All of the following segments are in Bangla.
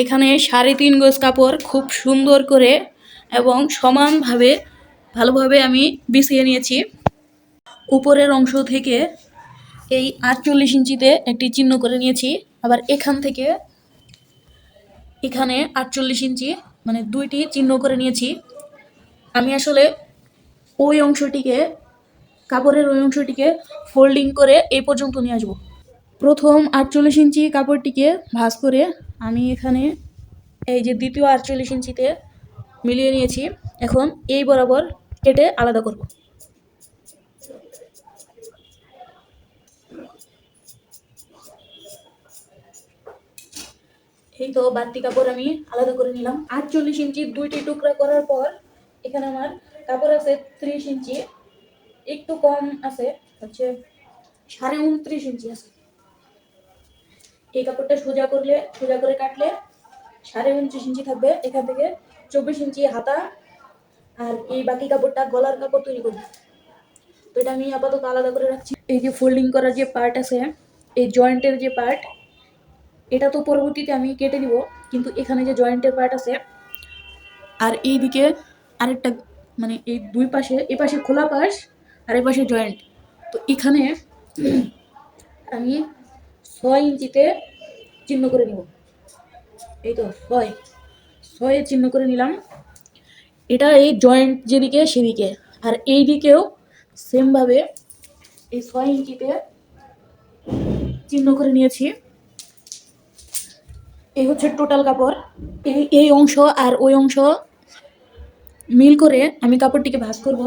এখানে 3.5 গজ কাপড় খুব সুন্দর করে এবং সমানভাবে ভালোভাবে আমি বিছিয়ে নিয়েছি। উপরের অংশ থেকে এই 48 ইঞ্চিতে একটি চিহ্ন করে নিয়েছি, আবার এখান থেকে এখানে 48 ইঞ্চি মানে দুইটি চিহ্ন করে নিয়েছি। আমি আসলে ওই অংশটিকে কাপড়ের ওই অংশটিকে ফোল্ডিং করে এই পর্যন্ত নিয়ে আসবো। প্রথম 48 ইঞ্চি কাপড়টিকে ভাঁজ করে আমি এখানে এই যে দ্বিতীয় 48 ইঞ্চিতে মিলিয়ে নিয়েছি। এখন এই বরাবর কেটে আলাদা করব। এই তো বাড়তি কাপড় আমি আলাদা করে নিলাম। 48 ইঞ্চি দুইটি টুকরা করার পর এখানে আমার কাপড় আছে 30 ইঞ্চি, একটু কম আছে, হচ্ছে 29.5 ইঞ্চি আছে। এই কাপড়টা সোজা করে কাটলে 29.5 ইঞ্চি থাকবে। এখান থেকে 24 ইঞ্চি হাতা আর এই বাকি কাপড়টা গলার কাপড় তৈরি করব। তো এটা আমি আপাতত আলাদা করে রাখছি। এই যে ফোল্ডিং করার যে পার্ট আছে, এই জয়েন্টের যে পার্ট, এটা তো পরবর্তীতে আমি কেটে দিব, কিন্তু এখানে যে জয়েন্টের পার্ট আছে আর এই দিকে আরেকটা, মানে এই দুই পাশে, এই পাশে খোলা পাশ আর এই পাশে জয়েন্ট, তো এখানে আমি 6 ইঞ্চিতে চিহ্ন করে নিব। এই তো 6 চিহ্ন করে নিলাম। এটা এই জয়েন্ট যেদিকে সেদিকে, আর এই দিকেও সেমভাবে এই 6 ইঞ্চিতে চিহ্ন করে নিয়েছি। এই হচ্ছে টোটাল কাপড়। এই অংশ আর ওই অংশ মিল করে আমি কাপড়টিকে ভাঁজ করব।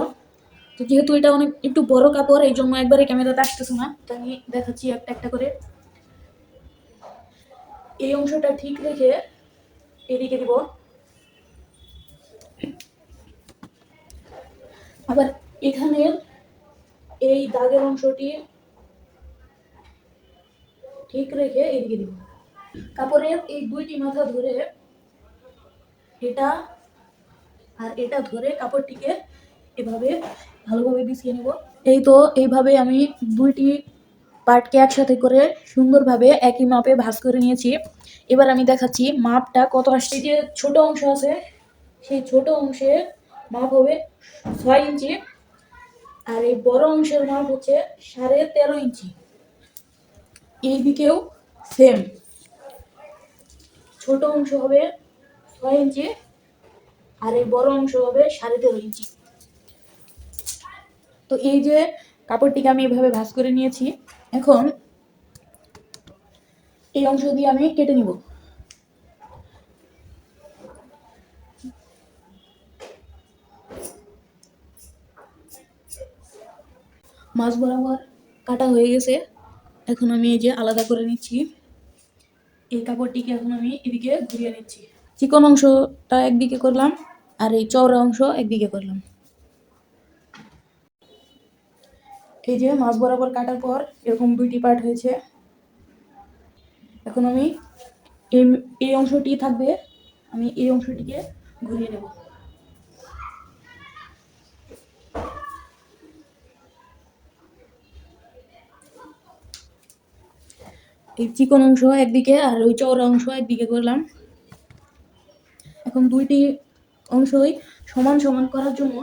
তো যেহেতু এটা অনেক একটু বড় কাপড়, এই জন্য একবারে ক্যামেরাতে আসতেছে না, তো আমি দেখাচ্ছি একটা একটা করে। এই অংশটা ঠিক রেখে এদিকে দিব, আবার এখানের এই দাগের অংশটি ঠিক রেখে এদিকে দিব। কাপড়ের এই দুইটি মাথা ধরে এটা আর এটা ধরে কাপড়টিকে এভাবে ভালোভাবে বিছিয়ে নেব। এই তো এইভাবে আমি দুইটি পার্টকে একসাথে করে সুন্দরভাবে একই মাপে ভাঁজ করে নিয়েছি। এবার আমি দেখাচ্ছি মাপটা কত আসছে। যে ছোট অংশ আছে সেই ছোট অংশে মাপ হবে 6 ইঞ্চি, আর এই বড় অংশের মাপ হচ্ছে 13.5 ইঞ্চি। এই দিকেও সেম, ছোট অংশ হবে 6 ইঞ্চি আর এই বড় অংশ হবে 13.5 ইঞ্চি। তো এই যে কাপড়টিকে আমি এভাবে ভাঁজ করে নিয়েছি, এখন এই অংশ দিয়ে আমি কেটে নিব। মাছ বরাবর কাটা হয়ে গেছে, এখন আমি এই যে আলাদা করে নিচ্ছি। এই কাপড়টিকে এখন আমি এদিকে ঘুরিয়ে নিচ্ছি। চিকন অংশটা একদিকে করলাম আর এই চওড়া অংশ একদিকে করলাম। এই যে মাছ বরাবর কাটার পর এরকম দুইটি পার্ট হয়েছে। এখন আমি এই অংশটি থাকবে, আমি এই অংশটিকে ঘুরিয়ে নেব। এই চিকন অংশ একদিকে আর ওই চওড়া অংশ একদিকে করলাম। এখন দুইটি অংশই সমান সমান করার জন্য,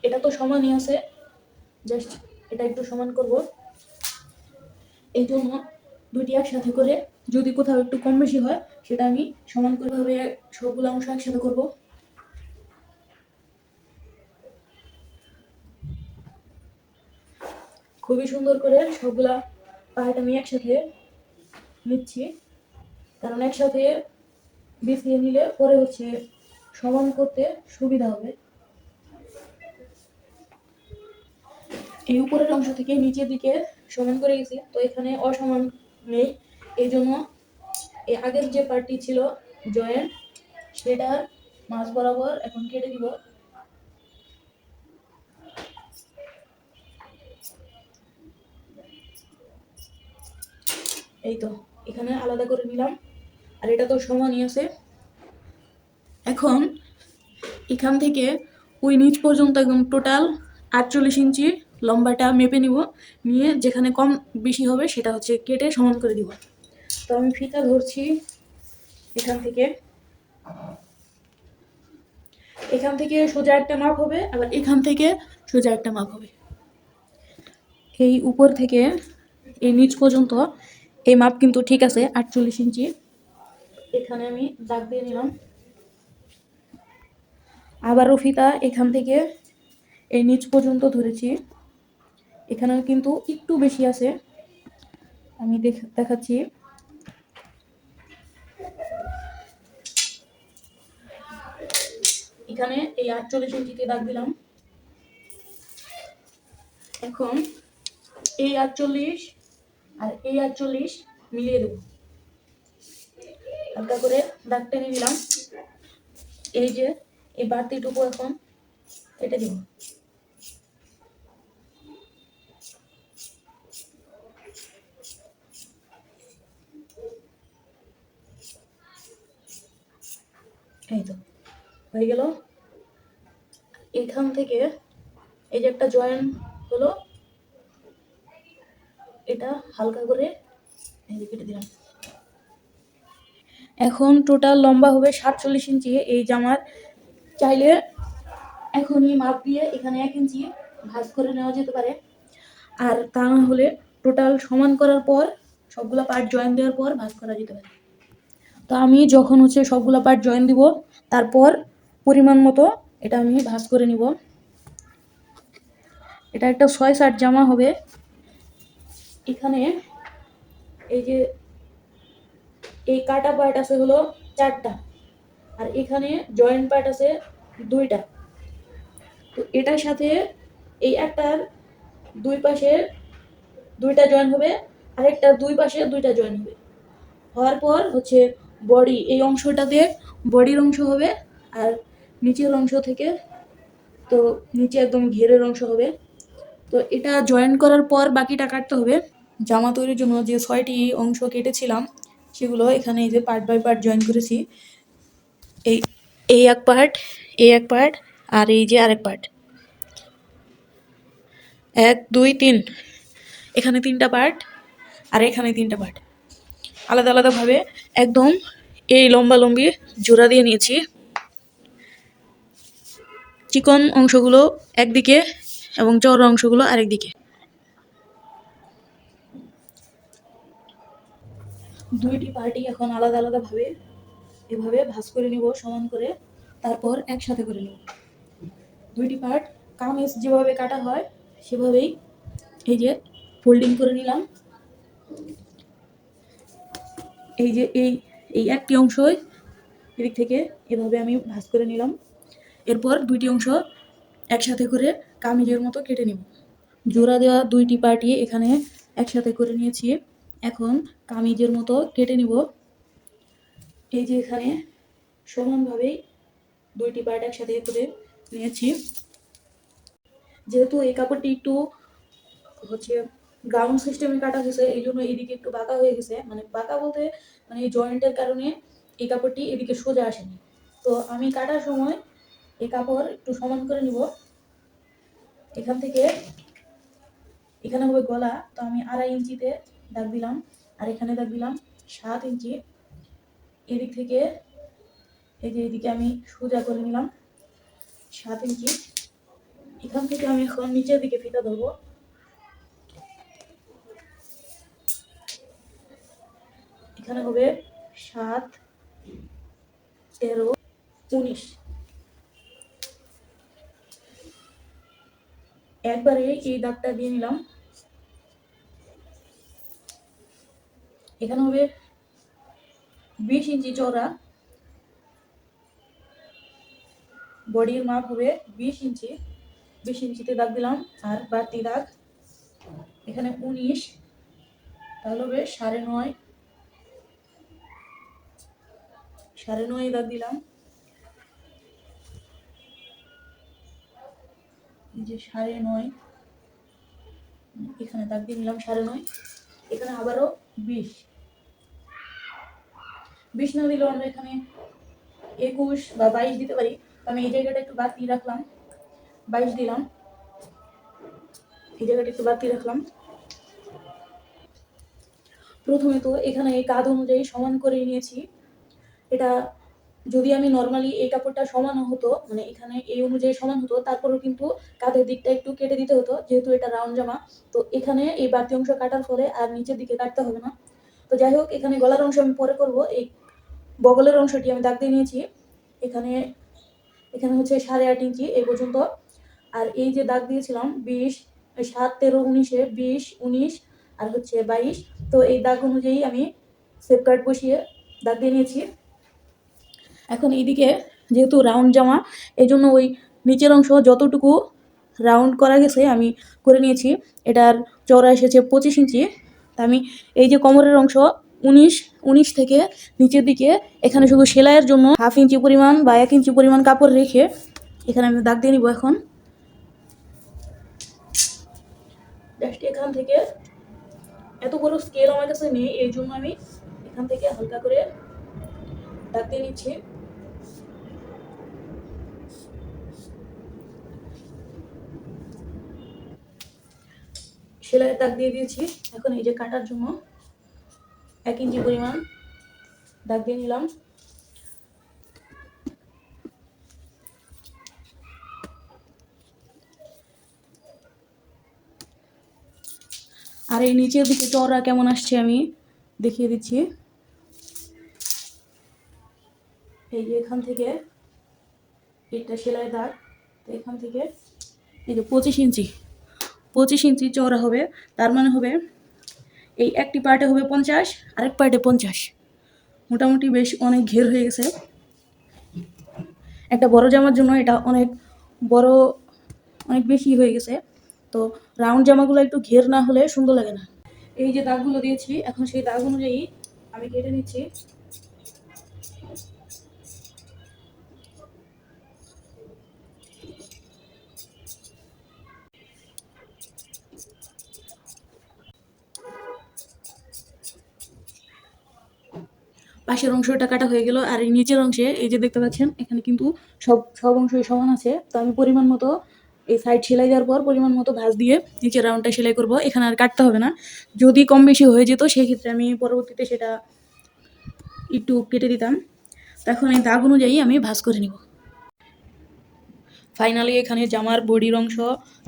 এটা তো সমানই আছে, জাস্ট এটা একটু সমান করব। এই জন্য দুইটি একসাথে করে, যদি কোথাও একটু কম বেশি হয় সেটা আমি সমান করে ভাবে সবগুলো অংশ একসাথে করব। খুবই সুন্দর করে সবগুলা পার্ট আমি একসাথে নিচ্ছি, কারণ একসাথে বিছিয়ে নিলে পরে হচ্ছে সমান করতে সুবিধা হবে। এই উপরের অংশ থেকে নিচের দিকে সমান করে গেছি, তো এখানে অসমান নেই, এই জন্য এই আগের যে পার্টটি ছিল জয়েন্ট, সেটার মাঝ বরাবর এখন কেটে দিব। এই তো এখানে আলাদা করে নিলাম, আর এটা তো সমানই আছে। এখন এখান থেকে ওই নিচ পর্যন্ত একদম টোটাল 48 ইঞ্চি লম্বাটা মেপে নিব, নিয়ে যেখানে কম বেশি হবে সেটা হচ্ছে কেটে সমান করে দিব। তো আমি ফিতা ধরছি, এখান থেকে সোজা একটা মাপ হবে, আবার এখান থেকে সোজা একটা মাপ হবে। এই উপর থেকে এই নিচ পর্যন্ত এই মাপ কিন্তু ঠিক আছে, 48 ইঞ্চি। এখানে আমি দাগ দিয়ে নিলাম। আবারও ফিতা এখান থেকে এই নিচ পর্যন্ত ধরেছি, এখানেও কিন্তু একটু বেশি আছে, আমি দেখাচ্ছি। এখানে এই 48 ইঞ্চিতে দাগ দিলাম। এখন এই 48 আর এই 48 মিলিয়ে দেব, হালকা করে দাগ টেনে নিলাম। এই যে এই বাড়তিটুকু এখন কেটে দিব। এই তো হয়ে গেল। এখান থেকে এই যে একটা জয়েন্ট হলো, এটা হালকা করে এই যে কেটে দিলাম। এখন টোটাল লম্বা হবে 47 ইঞ্চি এই জামার। চাইলে এখনই মাপ দিয়ে এখানে 1 ইঞ্চি ভাঁজ করে নেওয়া যেতে পারে, আর তা না হলে টোটাল সমান করার পর সবগুলা পার্ট জয়েন দেওয়ার পর ভাঁজ করা যেতে পারে। তো আমি যখন সবগুলা পার্ট জয়েন দিব, তারপর পরিমাণ মতো এটা আমি ভাঁজ করে নিব। এটা একটা 6-7 জামা হবে। এখানে এই যে এই কাটা পার্ট আছে হলো 4টা, আর এখানে জয়েন্ট পার্ট আছে 2টা। তো এটার সাথে এই একটার 2 পাশে 2টা জয়েন হবে, আরেকটার 2 পাশে 2টা জয়েন হবে। হওয়ার পর বডি, এই অংশটাতে বডির অংশ হবে, আর নিচের অংশ থেকে তো নিচে একদম ঘেরের অংশ হবে। তো এটা জয়েন করার পর বাকিটা কাটতে হবে। জামা তৈরির জন্য যে 6টি অংশ কেটেছিলাম সেগুলো এখানে এই যে পার্ট বাই পার্ট জয়েন করেছি। এই এই এক পার্ট, এই এক পার্ট, আর এই যে আরেক পার্ট, 1 2 3, এখানে 3টা পার্ট, আর এখানে 3টা পার্ট আলাদা আলাদাভাবে একদম এই লম্বা লম্বি জোড়া দিয়ে নিয়েছি। চিকন অংশগুলো একদিকে এবং চওড়া অংশগুলো আরেকদিকে। দুইটি পার্টি এখন আলাদা আলাদাভাবে এভাবে ভাঁজ করে নিব সমান করে, তারপর একসাথে করে নিব। দুইটি পার্ট কামিজ যেভাবে কাটা হয় সেভাবেই এই যে ফোল্ডিং করে নিলাম। এই যে এই একটি অংশ এদিক থেকে এভাবে আমি ভাঁজ করে নিলাম। এরপর দুইটি অংশ একসাথে করে কামিজের মতো কেটে নিব। জোড়া দেওয়া দুইটি পার্টি এখানে একসাথে করে নিয়েছি। এখন কামিজের মতো কেটে নিব। এই যে এখানে সমানভাবেই দুইটি পার্ট একসাথে করে নিয়েছি। যেহেতু এই কাপড়টি একটু গ্রাউন্ড সিস্টেমে কাটা হয়েছে, এই জন্য এইদিকে একটু বাঁকা হয়ে গেছে। মানে বাঁকা বলতে মানে এই জয়েন্টের কারণে এই কাপড়টি এদিকে সোজা আসেনি। তো আমি কাটার সময় এই কাপড় একটু সমান করে নিব। এখান থেকে এখানে হবে গলা, তো আমি 2.5 ইঞ্চিতে দাগ দিলাম, আর এখানে দাগ দিলাম 7 ইঞ্চি। এদিক থেকে এই যে এদিকে আমি সোজা করে নিলাম 7 ইঞ্চি। এখান থেকে আমি এখন নিচের দিকে ফিতা ধরবো। এখানে হবে 7 13 19। একবারে এই দাগটা দিয়ে নিলাম। এখানে হবে 20 ইঞ্চি চওড়া, বডির মাপ হবে 20 ইঞ্চি। 20 ইঞ্চিতে দাগ দিলাম, আর বাড়তি দাগ এখানে 19, তাহলে হবে 9.5। 9.5 দাগ দিলাম। এই যে 9.5, এখানে দাগ দিয়ে নিলাম 9.5। এখানে আবারও 20 না দিলেও আমরা এখানে 21 বা 22 দিতে পারি। আমি এই জায়গাটা একটু বাড়তি রাখলাম, 22 দিলাম। এই জায়গাটা একটু বাড়তি রাখলাম। প্রথমে তো এখানে এই কাঁধ অনুযায়ী সমান করে নিয়েছি। এটা যদি আমি নর্মালি এই কাপড়টা সমান হতো, মানে এখানে এই অনুযায়ী সমান হতো, তারপরেও কিন্তু কাঁধের দিকটা একটু কেটে দিতে হতো, যেহেতু এটা রাউন্ড জামা। তো এখানে এই বাড়তি অংশ কাটার ফলে আর নিচের দিকে কাটতে হবে না। তো যাই হোক, এখানে গলার অংশ আমি পরে করব। এই বগলের অংশটি আমি দাগ দিয়ে নিয়েছি। এখানে এখানে হচ্ছে 8.5 ইঞ্চি এই পর্যন্ত। আর এই যে দাগ দিয়েছিলাম 20, 7, 13, 19-এ 20, 19 আর হচ্ছে 22, তো এই দাগ অনুযায়ী আমি সেফগার্ড বসিয়ে দাগ দিয়ে নিয়েছি। এখন এইদিকে যেহেতু রাউন্ড জামা, এই জন্য ওই নিচের অংশ যতটুকু রাউন্ড করা গেছে আমি করে নিয়েছি। এটার চওড়া এসেছে 25 ইঞ্চি। তা আমি এই যে কোমরের অংশ 19 থেকে নিচের দিকে এখানে শুধু সেলাইয়ের জন্য 1/2 ইঞ্চি পরিমাণ বা 1 ইঞ্চি পরিমাণ কাপড় রেখে এখানে আমি দাগ দিয়ে নিব। এখন জাস্ট এখান থেকে, এত বড় স্কেল আমার কাছে নেই, এই জন্য আমি এখান থেকে হালকা করে দাগ দিয়ে নিচ্ছি। সেলাইয়ের দাগ দিয়ে দিয়েছি। এখন এই যে কাটার জন্য 1 ইঞ্চি পরিমাণ দাগ দিয়ে নিলাম। আর এই নিচের দিকে চওড়া কেমন আসছে আমি দেখিয়ে দিচ্ছি। এই যে এখান থেকে এটা সেলাই দাগ, তো এখান থেকে এই যে 25 ইঞ্চি চওড়া হবে। তার মানে হবে এই একটি পার্টে হবে 50, আরেক পার্টে 50। মোটামুটি বেশ অনেক ঘের হয়ে গেছে। একটা বড় জামার জন্য এটা অনেক বড়, অনেক বেশি হয়ে গেছে। তো রাউন্ড জামাগুলো একটু ঘের না হলে সুন্দর লাগে না। এই যে দাগগুলো দিয়েছি, এখন সেই দাগ অনুযায়ী আমি কেটে নিচ্ছি। পাশের অংশটা কাটা হয়ে গেল। আর এই নিচের অংশে এই যে দেখতে পাচ্ছেন, এখানে কিন্তু সব অংশই সমান আছে। তো আমি পরিমাণ মতো এই সাইড সেলাই দেওয়ার পর পরিমাণ মতো ভাঁজ দিয়ে নিচের রাউন্ডটা সেলাই করব। এখানে আর কাটতে হবে না। যদি কম বেশি হয়ে যেত সেক্ষেত্রে আমি পরবর্তীতে সেটা একটু কেটে দিতাম। এখন এই দাগ অনুযায়ী আমি ভাঁজ করে নিব। ফাইনালি এখানে জামার বডির অংশ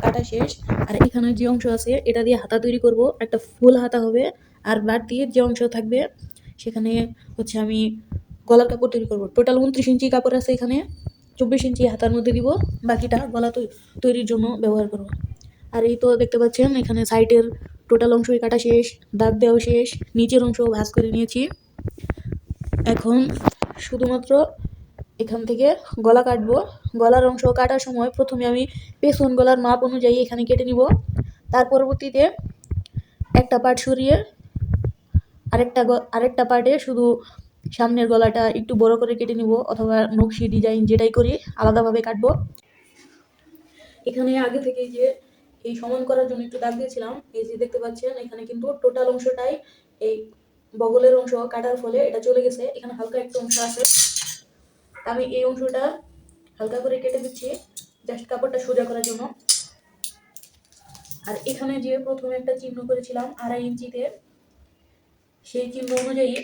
কাটা শেষ। আর এখানে যে অংশ আছে এটা দিয়ে হাতা তৈরি করব, একটা ফুল হাতা হবে। আর বাড়তি যে অংশ থাকবে সেখানে হচ্ছে আমি গলার কাপড় তৈরি করব। টোটাল 29 ইঞ্চি কাপড় আছে এখানে, 24 ইঞ্চি হাতার মধ্যে দিব, বাকিটা গলা তৈরির জন্য ব্যবহার করব। আর এই তো দেখতে পাচ্ছেন এখানে সাইডের টোটাল অংশই কাটা শেষ, দাগ দেওয়া শেষ, নিচের অংশ ভাঁজ করে নিয়েছি। এখন শুধুমাত্র এখান থেকে গলা কাটবো। গলার অংশ কাটার সময় প্রথমে আমি পেছন গলার মাপ অনুযায়ী এখানে কেটে নিব। তার পরবর্তীতে একটা পার্ট সরিয়ে আরেকটা পার্টে শুধু সামনের গলাটা একটু বড় করে কেটে নিব, অথবা নকশি ডিজাইন যেটাই করি আলাদাভাবে কাটবো। এখানে আগে থেকে যে এই সমান করার জন্য একটু দাগ দিয়েছিলাম, এই যে দেখতে পাচ্ছেন এখানে কিন্তু টোটাল অংশটাই এই বগলের অংশ কাটার ফলে এটা চলে গেছে। এখানে হালকা একটু অংশ আছে, আমি এই অংশটা হালকা করে কেটে দিচ্ছি জাস্ট কাপড়টা সোজা করার জন্য। আর এখানে যে প্রথমে একটা চিহ্ন করেছিলাম 2.5 ইঞ্চিতে, সেই চিহ্ন অনুযায়ী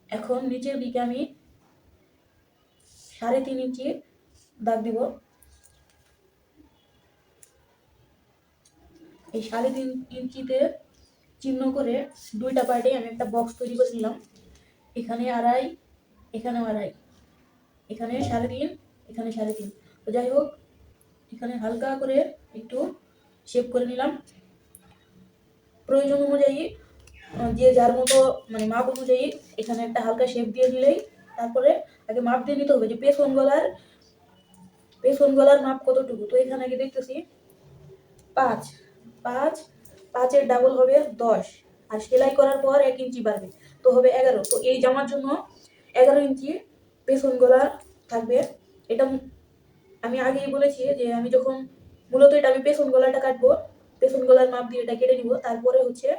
এখন নিচের দিকে আমি 3.5 ইঞ্চি দাগ দিব। এই 3.5 ইঞ্চিতে চিহ্ন করে দুইটা পার্টে আমি একটা বক্স তৈরি করে নিলাম। এখানে 2.5, এখানেও 2.5, এখানে 3.5, এখানে 3.5। তো যাই হোক, এখানে হালকা করে একটু শেপ করে নিলাম। প্রয়োজন অনুযায়ী যে যার মতো মানে মাপ অনুযায়ী এখানে একটা হালকা শেপ দিয়ে নিলেই, তারপরে আগে মাপ দিয়ে নিতে হবে যে পেছন গলার মাপ কতটুকু। তো এখানে আগে দেখতেছি 5, 5-5-এর ডাবল হবে 10, আর সেলাই করার পর 1 ইঞ্চি বাড়বে, তো হবে 11। তো এই জামার জন্য 11 ইঞ্চি পেছন গলা থাকবে। এটা আমি আগেই বলেছি যে আমি যখন মূলত এটা আমি পেছন গলাটা কাটবো, পেছন গলার মাপ দিয়ে এটা কেটে নিব। তারপরে হচ্ছে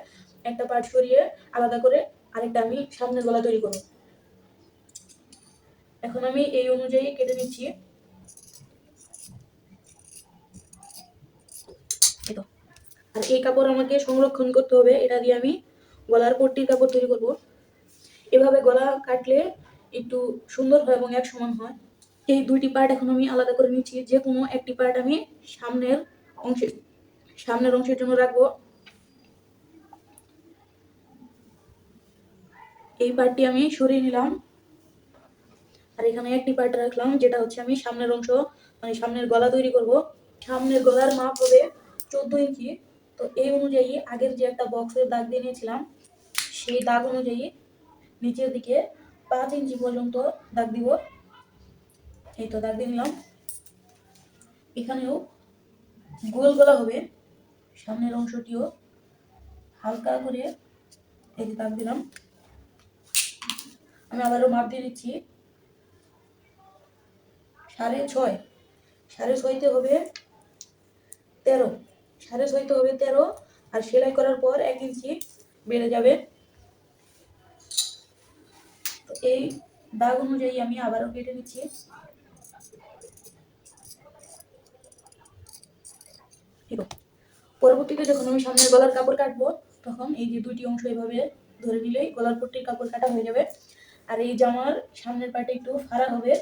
একটা পার্ট সরিয়ে আলাদা করে আরেকটা আমি সামনের গলা তৈরি করব। এখন আমি এই অনুযায়ী কেটে নিচ্ছি। আর এই কাপড় আমাকে সংরক্ষণ করতে হবে, এটা দিয়ে আমি গলার পট্টির কাপড় তৈরি করব। এভাবে গলা কাটলে একটু সুন্দর হয় এবং এক সমান হয়। এই দুইটি পার্ট এখন আমি আলাদা করে নিচ্ছি। যে কোনো একটি পার্ট আমি সামনের অংশে সামনের অংশের জন্য রাখবো। এই পার্টটি আমি সরিয়ে নিলাম, আর এখানে একটি পার্ট রাখলাম যেটা হচ্ছে আমি সামনের অংশ মানে সামনের গলা তৈরি করব। সামনের গলার মাপ হবে 14 ইঞ্চি। তো এই অনুযায়ী আগের যে একটা বক্সের দাগ দিয়ে নিয়েছিলাম সেই দাগ অনুযায়ী নিচের দিকে 5 ইঞ্চি পর্যন্ত দাগ দিব। এই তো দাগ দিয়ে নিলাম। এখানেও গোল গলা হবে, সামনের অংশটিও হালকা করে এই যে দাগ দিলাম। আমি আবারও মাপ দিয়ে দিচ্ছি। 6.5, 6.5 হবে 13, 6.5 হবে 13, আর সেলাই করার পর 1 ইঞ্চি বেড়ে যাবে। তো এই দাগ অনুযায়ী আমি আবারও কেটে নিচ্ছি। পরবর্তীতে যখন আমি সামনের গলার কাপড় কাটবো তখন এই যে দুইটি অংশ এভাবে ধরে নিলেই গলার পট্টির কাপড় কাটা হয়ে যাবে। আর এই জামার সামনের পাটে একটু ফাড়া হবে,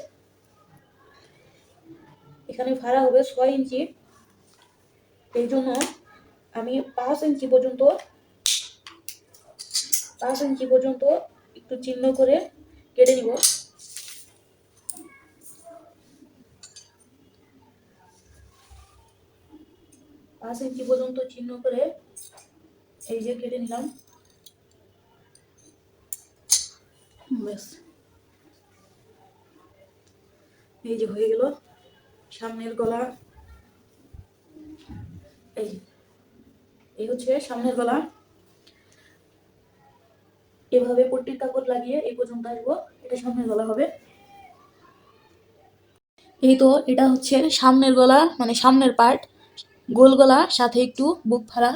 এখানে ফাড়া হবে 6 ইঞ্চি। এই জন্য আমি 5 ইঞ্চি পর্যন্ত একটু চিহ্ন করে কেটে নিব। 5 ইঞ্চি পর্যন্ত চিহ্ন করে এই যে কেটে নিলাম। ব্যাস, এই যে হয়ে গেল সামনের গলা। এই হচ্ছে সামনের গলা। এভাবে পট্টির কাপড় লাগিয়ে এই পর্যন্ত আসবো, এটা সামনের গলা হবে। এই তো এটা হচ্ছে সামনের গলা মানে সামনের পার্ট, গোল গলা সাথে একটু বুক ফাড়া,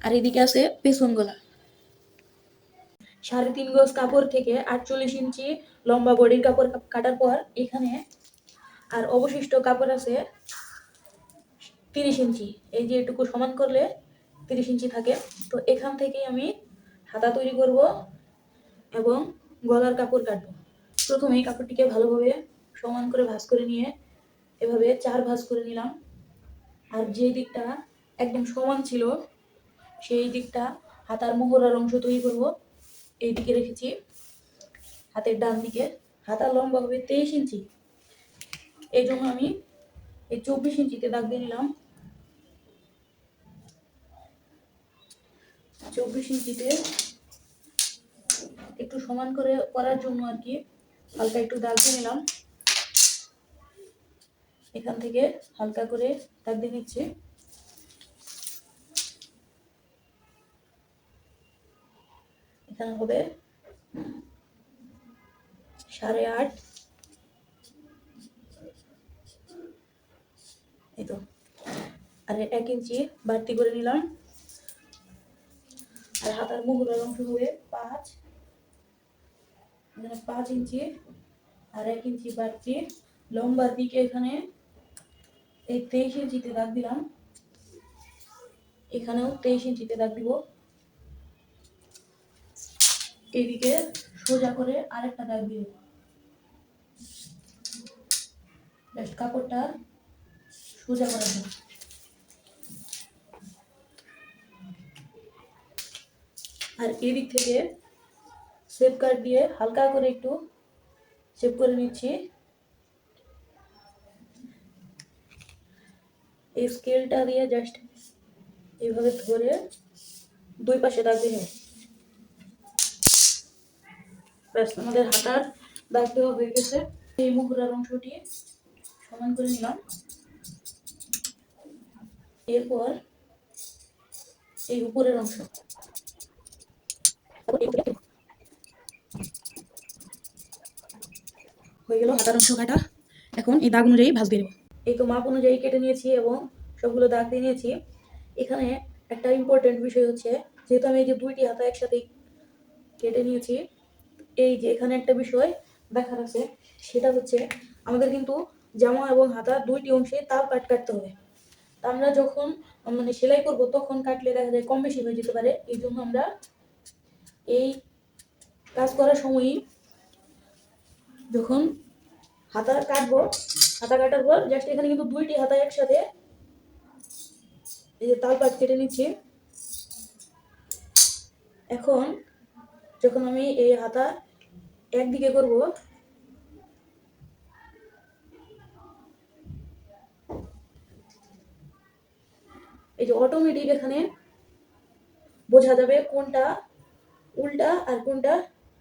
আর এদিকে আছে পেছন গলা। 3.5 গজ কাপড় থেকে 48 ইঞ্চি লম্বা বডির কাপড় কাটার পর এখানে আর অবশিষ্ট কাপড় আছে 30 ইঞ্চি। এই যে এটুকু সমান করলে 30 ইঞ্চি থাকে। তো এখান থেকেই আমি হাতা তৈরি করব এবং গলার কাপড় কাটবো। প্রথমে এই কাপড়টিকে ভালোভাবে সমান করে ভাঁজ করে নিয়ে এভাবে 4 ভাঁজ করে নিলাম। আর যে দিকটা একদম সমান ছিল সেই দিকটা হাতার মোহরার অংশ তৈরি করব। এই দিকে রেখেছি হাতের ডান দিকে। হাতার লম্বা হবে 23 ইঞ্চি। এই জন্য আমি এই 24 ইঞ্চিতে দাগ দিয়ে নিলাম। 24 ইঞ্চিতে একটু সমান করে করার জন্য আর কি হালকা একটু দাগ দিয়ে নিলাম। এখান থেকে হালকা করে দাগ দিয়ে নিচ্ছি। এখানে হবে 8.5। এই তো, আর 1 ইঞ্চি বাড়তি করে নিলাম। আর হাতার মুহুরের অংশ হবে 5, এখানে 5 ইঞ্চি আর 1 ইঞ্চি বাড়তি। লম্বার দিকে এখানে এই 23 ইঞ্চিতে দাগ দিলাম, এখানেও 23 ইঞ্চিতে দাগ দিব। এইদিকে সোজা করে আরেকটা দাগ দিয়ে দেব। জাস্ট কাপড়টা সোজা করে দেব। আর এদিক থেকে শেপ কাট দিয়ে হালকা করে একটু শেপ করে নিচ্ছি। এই স্কেলটা দিয়ে জাস্ট এইভাবে ধরে দুই পাশে দাগ দিয়ে নেব। ব্যাস, আমাদের হাতার দাগ দেওয়া হয়ে গেছে। এই মুহুরার অংশটি সমান করে নিলাম। এরপর এই উপরের অংশ হয়ে গেল হাতার অংশ কাটা। এখন এই দাগ অনুযায়ী ভাঁজ দিয়ে নেব। এই তো মাপ অনুযায়ী কেটে নিয়েছি এবং সবগুলো দাগ দিয়ে নিয়েছি। এখানে একটা ইম্পর্টেন্ট বিষয় হচ্ছে, যেহেতু আমি এই যে দুইটি হাতা একসাথে কেটে নিয়েছি, এই যে এখানে একটা বিষয় দেখার আছে, সেটা হচ্ছে আমাদের কিন্তু জামা এবং হাতা দুইটি অংশে তাও কাটতে হবে। আমরা যখন মানে সেলাই করব তখন কাটলে দেখা যায় কম বেশি হয়ে যেতে পারে। এই জন্য আমরা এই কাজ করার সময়ই যখন হাতা কাটবো, হাতা কাটার পর জাস্ট এখানে কিন্তু দুইটি হাতা একসাথে এই যে তালপাট কেটে নিচ্ছি। এখন যখন আমি এই হাতা একদিকে করব, এই যে অটোমেটিক এখানে বোঝা যাবে কোনটা উল্টা আর কোনটা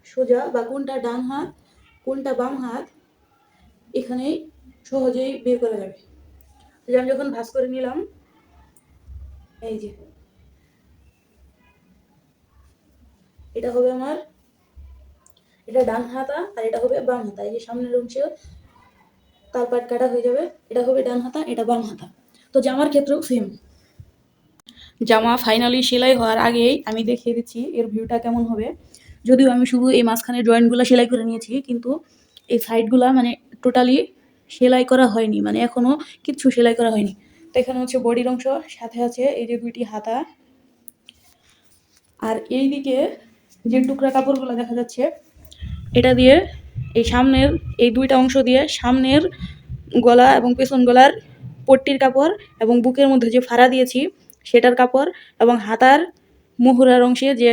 সোজা, বা কোনটা ডান হাত কোনটা বাম হাত, এখানে সহজেই বের করা যাবে। আমি যখন ভাঁজ করে নিলাম, এই যে এটা হবে আমার, এটা ডান হাতা আর এটা হবে বাম হাতা। এই যে সামনের অংশে তালপাট কাটা হয়ে যাবে, এটা হবে ডান হাতা, এটা বাম হাতা। তো জামার ক্ষেত্রেও সেম। জামা ফাইনালি সেলাই হওয়ার আগেই আমি দেখিয়ে দিচ্ছি এর ভিউটা কেমন হবে। যদিও আমি শুধু এই মাঝখানে জয়েন্টগুলো সেলাই করে নিয়েছি, কিন্তু এই সাইডগুলা মানে টোটালি সেলাই করা হয়নি, মানে এখনো কিচ্ছু সেলাই করা হয়নি। তো এখানে হচ্ছে বডির অংশ, সাথে আছে এই যে দুইটি হাতা, আর এই দিকে যে টুকরা কাপড়গুলো দেখা যাচ্ছে এটা দিয়ে এই সামনের এই দুইটা অংশ দিয়ে সামনের গলা এবং পেছন গলার পট্টির কাপড় এবং বুকের মধ্যে যে ফাড়া দিয়েছি সেটার কাপড় এবং হাতার মুহুরার অংশে যে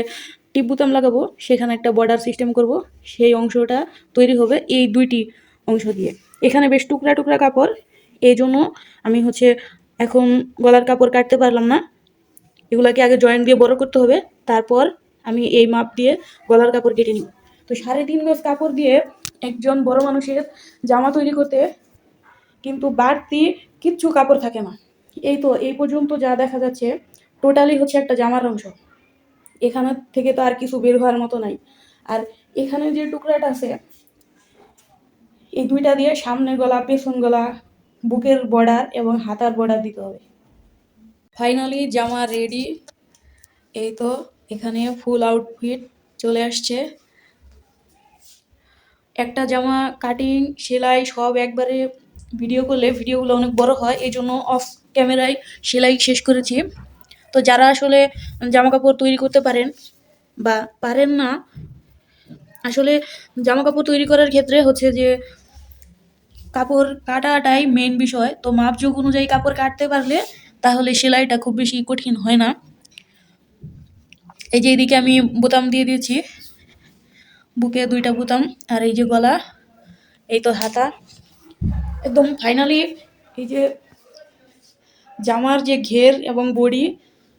টিপ বুতাম লাগাবো সেখানে একটা বর্ডার সিস্টেম করব, সেই অংশটা তৈরি হবে এই দুইটি অংশ দিয়ে। এখানে বেশ টুকরা টুকরা কাপড়, এই জন্য আমি হচ্ছে এখন গলার কাপড় কাটতে পারলাম না। এগুলাকে আগে জয়েন্ট দিয়ে বড় করতে হবে, তারপর আমি এই মাপ দিয়ে গলার কাপড় কেটে নিব। তো 3.5 গজ কাপড় দিয়ে একজন বড় মানুষের জামা তৈরি করতে কিন্তু বাড়তি কিচ্ছু কাপড় থাকে না। এই তো এই পর্যন্ত যা দেখা যাচ্ছে টোটালি হচ্ছে একটা জামার অংশ, এখানে থেকে তো আর কিছু বের হওয়ার মতো নাই। আর এখানে যে টুকরাটা আছে এই দুইটা দিয়ে সামনের গলা, পেছন গলা, বুকের বর্ডার এবং হাতার বর্ডার দিতে হবে। ফাইনালি জামা রেডি। এই তো এখানে ফুল আউটফিট চলে আসছে। একটা জামা কাটিং সেলাই সব একবারে ভিডিও করলে ভিডিওগুলো অনেক বড় হয়, এই জন্য অফ ক্যামেরায় সেলাই শেষ করেছি। তো যারা আসলে জামা কাপড় তৈরি করতে পারেন বা পারেন না, আসলে জামা কাপড় তৈরি করার ক্ষেত্রে হচ্ছে যে কাপড় কাটাটাই মেন বিষয়। তো মাপজোক অনুযায়ী কাপড় কাটতে পারলে তাহলে সেলাইটা খুব বেশি কঠিন হয় না। এই যে এইদিকে আমি বোতাম দিয়ে দিয়েছি, বুকে দুইটা বোতাম, আর এই যে গলা, এই তো হাতা। একদম ফাইনালি এই যে জামার যে ঘের এবং বডি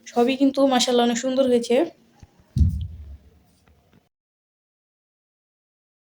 সবই কিন্তু মাশাআল্লাহ অনেক সুন্দর হয়েছে।